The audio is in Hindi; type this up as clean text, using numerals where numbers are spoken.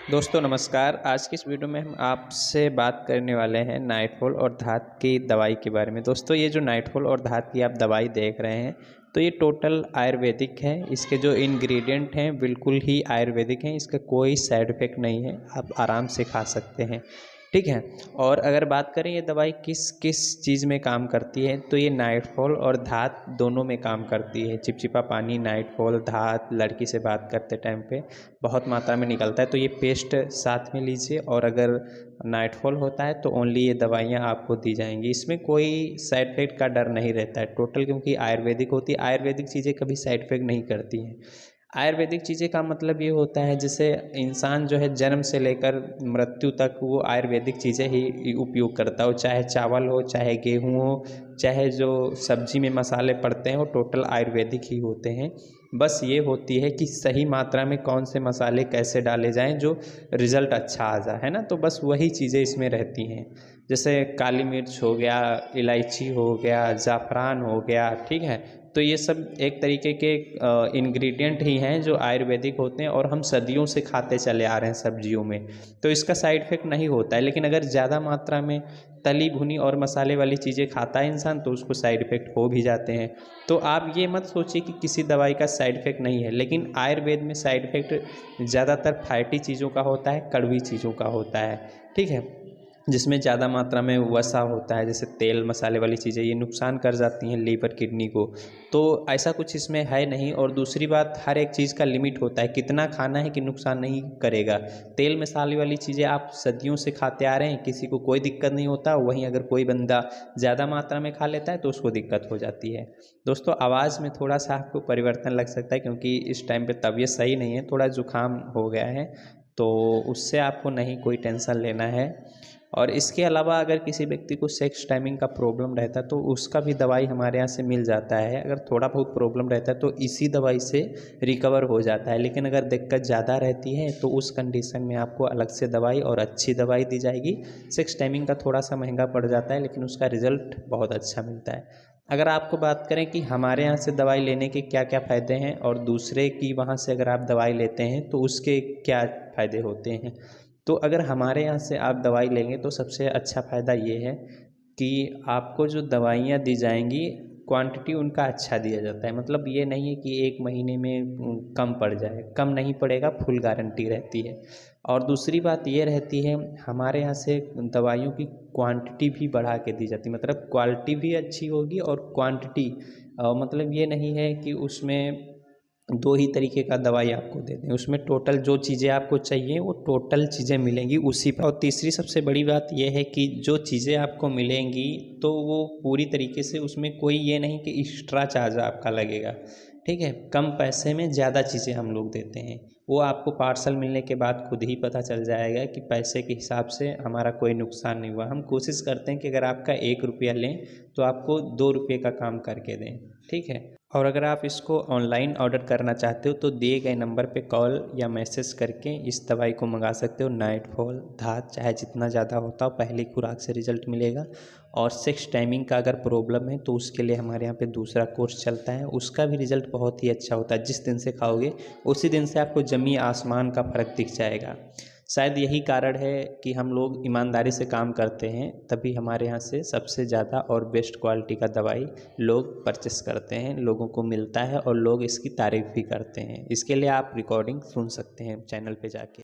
दोस्तों नमस्कार। आज की इस वीडियो में हम आपसे बात करने वाले हैं नाइटफॉल और धात की दवाई के बारे में। दोस्तों ये जो नाइटफॉल और धात की आप दवाई देख रहे हैं तो ये टोटल आयुर्वेदिक है। इसके जो इंग्रेडिएंट हैं बिल्कुल ही आयुर्वेदिक हैं, इसका कोई साइड इफ़ेक्ट नहीं है, आप आराम से खा सकते हैं, ठीक है। और अगर बात करें ये दवाई किस किस चीज़ में काम करती है तो ये नाइटफॉल और धात दोनों में काम करती है। चिपचिपा पानी, नाइटफॉल, धात लड़की से बात करते टाइम पे बहुत मात्रा में निकलता है, तो ये पेस्ट साथ में लीजिए। और अगर नाइटफॉल होता है तो ओनली ये दवाइयाँ आपको दी जाएंगी। इसमें कोई साइड इफ़ेक्ट का डर नहीं रहता है टोटल, क्योंकि आयुर्वेदिक होती है। आयुर्वेदिक चीज़ें कभी साइड इफ़ेक्ट नहीं करती हैं। आयुर्वेदिक चीज़ें का मतलब ये होता है जैसे इंसान जो है जन्म से लेकर मृत्यु तक वो आयुर्वेदिक चीज़ें ही उपयोग करता हो, चाहे चावल हो, चाहे गेहूँ हो, चाहे जो सब्जी में मसाले पड़ते हैं वो टोटल आयुर्वेदिक ही होते हैं। बस ये होती है कि सही मात्रा में कौन से मसाले कैसे डाले जाएं जो रिज़ल्ट अच्छा आ जाए, है ना। तो बस वही चीज़ें इसमें रहती हैं, जैसे काली मिर्च हो गया, इलायची हो गया, ज़ाफ़रान हो गया, ठीक है। तो ये सब एक तरीके के इंग्रेडिएंट ही हैं जो आयुर्वेदिक होते हैं और हम सदियों से खाते चले आ रहे हैं सब्जियों में, तो इसका साइड इफ़ेक्ट नहीं होता है। लेकिन अगर ज़्यादा मात्रा में तली भुनी और मसाले वाली चीज़ें खाता है इंसान तो उसको साइड इफ़ेक्ट हो भी जाते हैं। तो आप ये मत सोचिए कि किसी दवाई का साइड इफ़ेक्ट नहीं है, लेकिन आयुर्वेद में साइड इफ़ेक्ट ज़्यादातर फैटी चीज़ों का होता है, कड़वी चीज़ों का होता है, ठीक है। जिसमें ज़्यादा मात्रा में वसा होता है, जैसे तेल मसाले वाली चीज़ें, ये नुकसान कर जाती हैं लीवर किडनी को। तो ऐसा कुछ इसमें है नहीं। और दूसरी बात, हर एक चीज़ का लिमिट होता है, कितना खाना है कि नुकसान नहीं करेगा। तेल मसाले वाली चीज़ें आप सदियों से खाते आ रहे हैं, किसी को कोई दिक्कत नहीं होता। वहीं अगर कोई बंदा ज़्यादा मात्रा में खा लेता है तो उसको दिक्कत हो जाती है। दोस्तों आवाज़ में थोड़ा सा आपको परिवर्तन लग सकता है, क्योंकि इस टाइम पे तबीयत सही नहीं है, थोड़ा ज़ुकाम हो गया है, तो उससे आपको नहीं कोई टेंशन लेना है। और इसके अलावा अगर किसी व्यक्ति को सेक्स टाइमिंग का प्रॉब्लम रहता है तो उसका भी दवाई हमारे यहाँ से मिल जाता है। अगर थोड़ा बहुत प्रॉब्लम रहता है तो इसी दवाई से रिकवर हो जाता है। लेकिन अगर दिक्कत ज़्यादा रहती है तो उस कंडीशन में आपको अलग से दवाई और अच्छी दवाई दी जाएगी। सेक्स टाइमिंग का थोड़ा सा महंगा पड़ जाता है, लेकिन उसका रिज़ल्ट बहुत अच्छा मिलता है। अगर आपको बात करें कि हमारे यहाँ से दवाई लेने के क्या क्या फ़ायदे हैं और दूसरे की वहाँ से अगर आप दवाई लेते हैं तो उसके क्या फ़ायदे होते हैं, तो अगर हमारे यहाँ से आप दवाई लेंगे तो सबसे अच्छा फ़ायदा ये है कि आपको जो दवाइयाँ दी जाएंगी क्वांटिटी उनका अच्छा दिया जाता है। मतलब ये नहीं है कि एक महीने में कम पड़ जाए, कम नहीं पड़ेगा, फुल गारंटी रहती है। और दूसरी बात ये रहती है, हमारे यहाँ से दवाइयों की क्वांटिटी भी बढ़ा के दी जाती है, मतलब क्वालिटी भी अच्छी होगी और क्वांटिटी, मतलब ये नहीं है कि उसमें दो ही तरीके का दवाई आपको दे दें, उसमें टोटल जो चीज़ें आपको चाहिए वो टोटल चीज़ें मिलेंगी उसी पर। और तीसरी सबसे बड़ी बात यह है कि जो चीज़ें आपको मिलेंगी तो वो पूरी तरीके से, उसमें कोई ये नहीं कि एक्स्ट्रा चार्ज आपका लगेगा, ठीक है। कम पैसे में ज़्यादा चीज़ें हम लोग देते हैं, वो आपको पार्सल मिलने के बाद खुद ही पता चल जाएगा कि पैसे के हिसाब से हमारा कोई नुकसान नहीं हुआ। हम कोशिश करते हैं कि अगर आपका 1 रुपया लें तो आपको 2 रुपये का काम करके दें, ठीक है। और अगर आप इसको ऑनलाइन ऑर्डर करना चाहते हो तो दिए गए नंबर पे कॉल या मैसेज करके इस दवाई को मंगा सकते हो। नाइटफॉल, धात, चाहे जितना ज़्यादा होता हो पहली खुराक से रिजल्ट मिलेगा। और सेक्स टाइमिंग का अगर प्रॉब्लम है तो उसके लिए हमारे यहाँ पे दूसरा कोर्स चलता है, उसका भी रिज़ल्ट बहुत ही अच्छा होता है। जिस दिन से खाओगे उसी दिन से आपको ज़मीन आसमान का फ़र्क दिख जाएगा। शायद यही कारण है कि हम लोग ईमानदारी से काम करते हैं, तभी हमारे यहाँ से सबसे ज़्यादा और बेस्ट क्वालिटी का दवाई लोग परचेस करते हैं, लोगों को मिलता है और लोग इसकी तारीफ़ भी करते हैं। इसके लिए आप रिकॉर्डिंग सुन सकते हैं चैनल पे जाके।